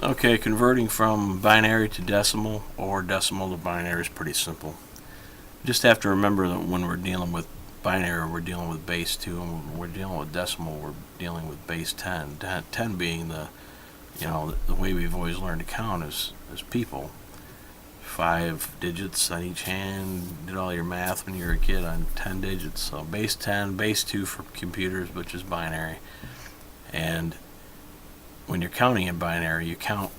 Okay, converting from binary to decimal or decimal to binary is pretty simple. Just have to remember that when we're dealing with binary, we're dealing with base 2, and when we're dealing with decimal, we're dealing with base 10. 10 being the way we've always learned to count as people. 5 digits on each hand. Did all your math when you were a kid on 10 digits. So base 10, base 2 for computers, which is binary. And when you're counting in binary, you count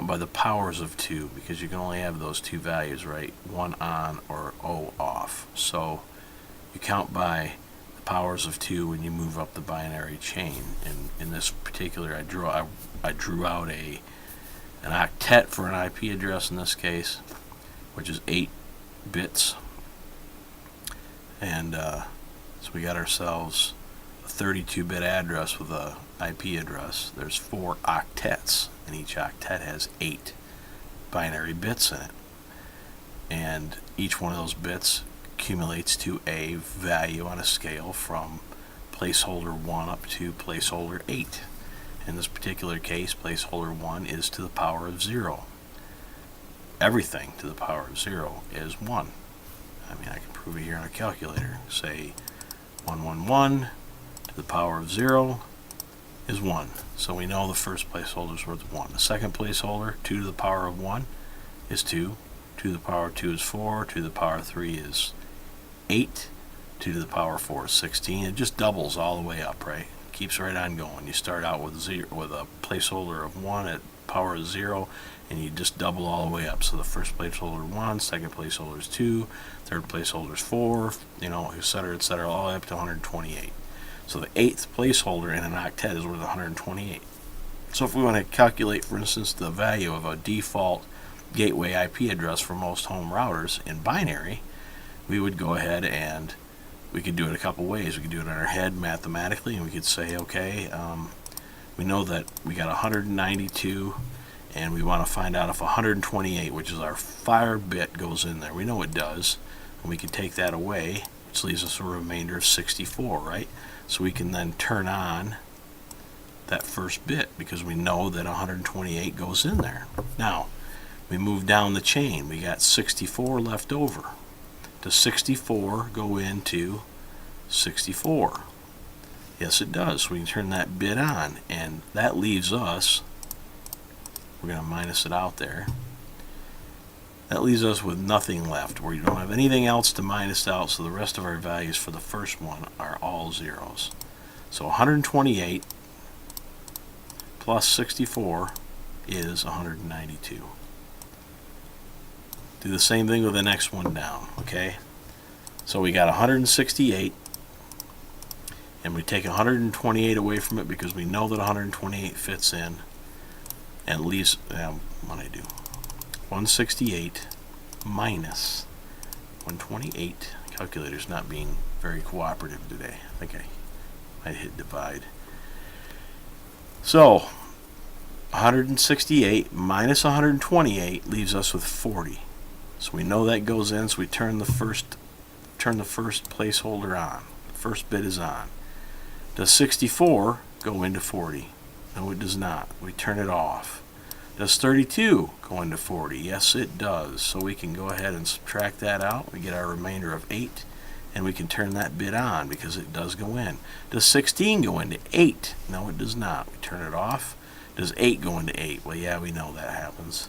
by the powers of 2 because you can only have those two values, right? 1 on or 0 off. So you count by the powers of 2 when you move up the binary chain. And in this particular, I drew out an octet for an IP address in this case, which is 8 bits. And so we got ourselves a 32-bit address with a IP address. There's 4 octets, and each octet has 8 binary bits in it. And each one of those bits accumulates to a value on a scale from placeholder 1 up to placeholder 8. In this particular case, placeholder 1 is to the power of 0. Everything to the power of 0 is 1. I mean, I can prove it here on a calculator. Say 111 to the power of 0 is 1. So we know the first placeholder is worth 1. The second placeholder, 2 to the power of 1, is 2. 2 to the power of 2 is 4. 2 to the power of 3 is 8. 2 to the power of 4 is 16. It just doubles all the way up, right? Keeps right on going. You start out with a placeholder of 1 at power of 0, and you just double all the way up. So the first placeholder is 1, second placeholder is 2, third placeholder is 4, etc., all the way up to 128. So the 8th placeholder in an octet is worth 128. So if we want to calculate, for instance, the value of a default gateway IP address for most home routers in binary, we would go ahead and we could do it a couple ways. We could do it in our head mathematically, and we could say, okay, we know that we got 192, and we want to find out if 128, which is our fire bit, goes in there. We know it does, and we can take that away, which leaves us a remainder of 64, right? So we can then turn on that first bit because we know that 128 goes in there. Now, we move down the chain. We got 64 left over. Does 64 go into 64? Yes, it does. So we can turn that bit on, and that leaves us, we're going to minus it out there, that leaves us with nothing left, where you don't have anything else to minus out, so the rest of our values for the first one are all zeros. So 128 plus 64 is 192. Do the same thing with the next one down, okay? So we got 168, and we take 128 away from it because we know that 128 fits in, and leaves, what I do, 168 minus 128. Calculator's not being very cooperative today. I think I hit divide. So 168 minus 128 leaves us with 40. So we know that goes in, so we turn the first placeholder on. The first bit is on. Does 64 go into 40? No, it does not. We turn it off. Does 32 go into 40? Yes, it does. So we can go ahead and subtract that out. We get our remainder of 8, and we can turn that bit on because it does go in. Does 16 go into 8? No, it does not. We turn it off. Does 8 go into 8? Well, yeah, we know that happens.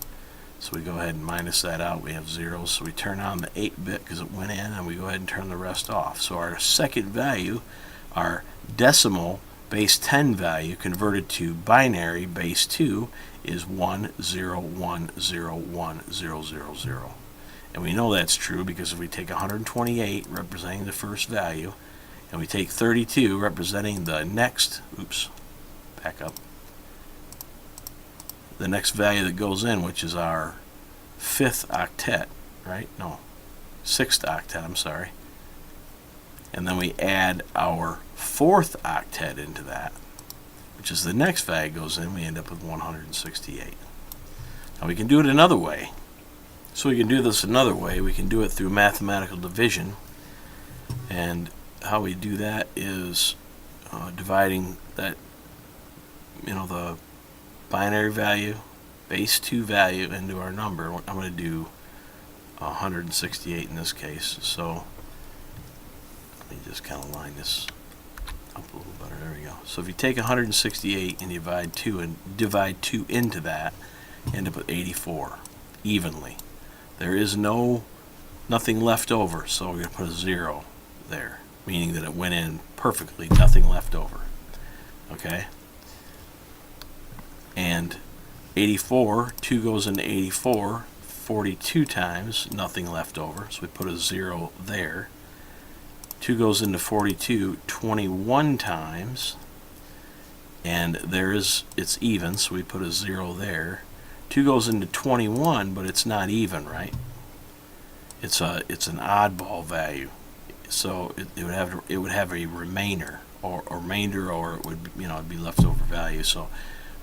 So we go ahead and minus that out. We have zeros. So we turn on the 8-bit because it went in, and we go ahead and turn the rest off. So our second value, our decimal base 10 value converted to binary base 2, is 1010100. And we know that's true because if we take 128 representing the first value, and we take 32 representing the next, the next value that goes in, which is our 5th octet, right? No, 6th octet, I'm sorry. And then we add our 4th octet into that, which is the next value goes in, we end up with 168. Now we can do it another way. So we can do this another way. We can do it through mathematical division. And how we do that is dividing that, the binary value, base 2 value into our number. I'm going to do 168 in this case. So let me just kind of line this up a little better. There we go. So if you take 168 and divide 2 into that, you end up with 84 evenly. There is nothing left over, so we're going to put a 0 there, meaning that it went in perfectly, nothing left over. Okay? And 84, 2 goes into 84 42 times, nothing left over, so we put a 0 there. 2 goes into 42 21 times, and it's even, so we put a 0 there. 2 goes into 21, but it's not even, right? It's an oddball value, so it would have a remainder, or it would it'd be leftover value, so,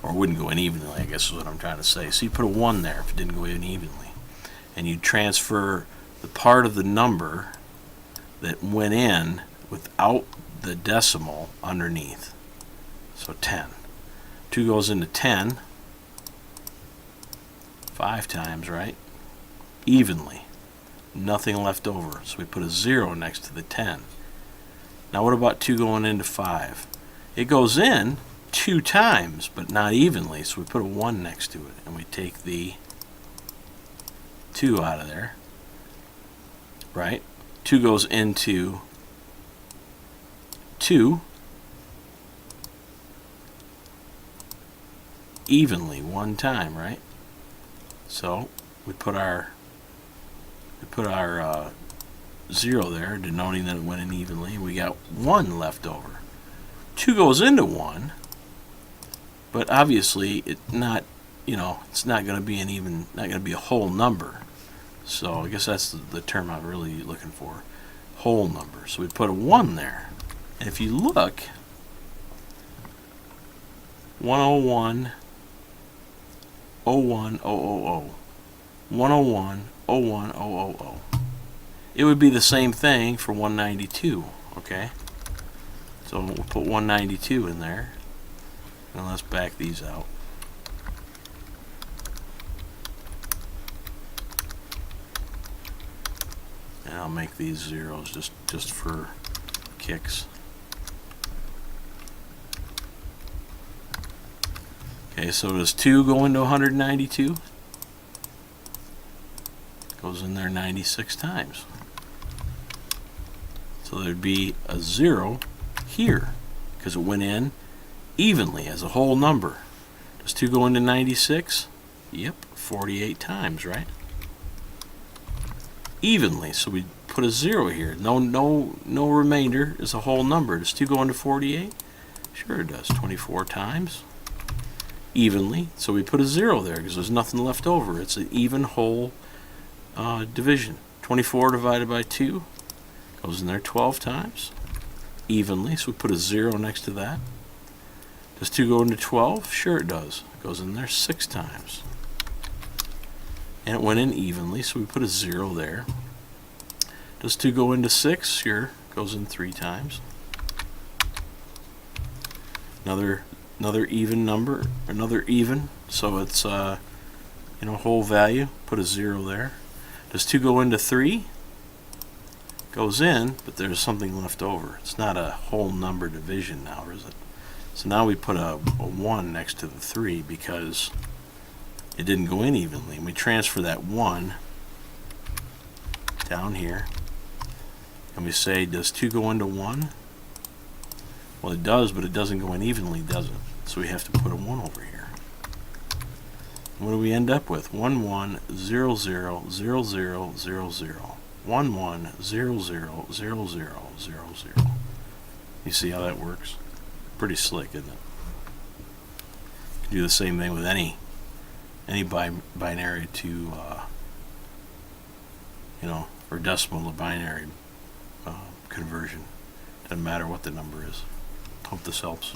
or it wouldn't go in evenly, I guess is what I'm trying to say. So you put a 1 there if it didn't go in evenly, and you transfer the part of the number that went in without the decimal underneath. So 10. 2 goes into 10 5 times, right? Evenly. Nothing left over. So we put a 0 next to the 10. Now what about 2 going into 5? It goes in 2 times, but not evenly. So we put a 1 next to it. And we take the 2 out of there. Right? 2 goes into 2 evenly 1 time, right? So we put our 0 there, denoting that it went in evenly. We got 1 left over. 2 goes into 1, but obviously it's not going to be not going to be a whole number. So I guess that's the term I'm really looking for, whole number. So we put a 1 there. And if you look, 101, 01, 000, 101, 01, 000. It would be the same thing for 192, okay? So we'll put 192 in there. And let's back these out. And I'll make these zeros just for kicks. Okay, so does 2 go into 192? Goes in there 96 times. So there'd be a 0 here because it went in evenly as a whole number. Does 2 go into 96? Yep, 48 times, right? Evenly, so we put a 0 here. No remainder is a whole number. Does 2 go into 48? Sure it does, 24 times. Evenly, so we put a 0 there because there's nothing left over. It's an even whole division. 24 divided by 2 goes in there 12 times. Evenly, so we put a 0 next to that. Does 2 go into 12? Sure it does. It goes in there 6 times. And it went in evenly, so we put a 0 there. Does 2 go into 6? Sure, goes in 3 times. Another even number, another even, so it's whole value. Put a 0 there. Does 2 go into 3? Goes in, but there's something left over. It's not a whole number division now, is it? So now we put a 1 next to the 3 because it didn't go in evenly. And we transfer that 1 down here. And we say, does 2 go into 1? Well, it does, but it doesn't go in evenly, does it? So we have to put a 1 over here. And what do we end up with? 1 1 0 0 0 0 0 0. 1 1 0 0 0 0 0 0. You see how that works? Pretty slick, isn't it? You can do the same thing with any binary to or decimal to binary conversion. Doesn't matter what the number is. Hope this helps.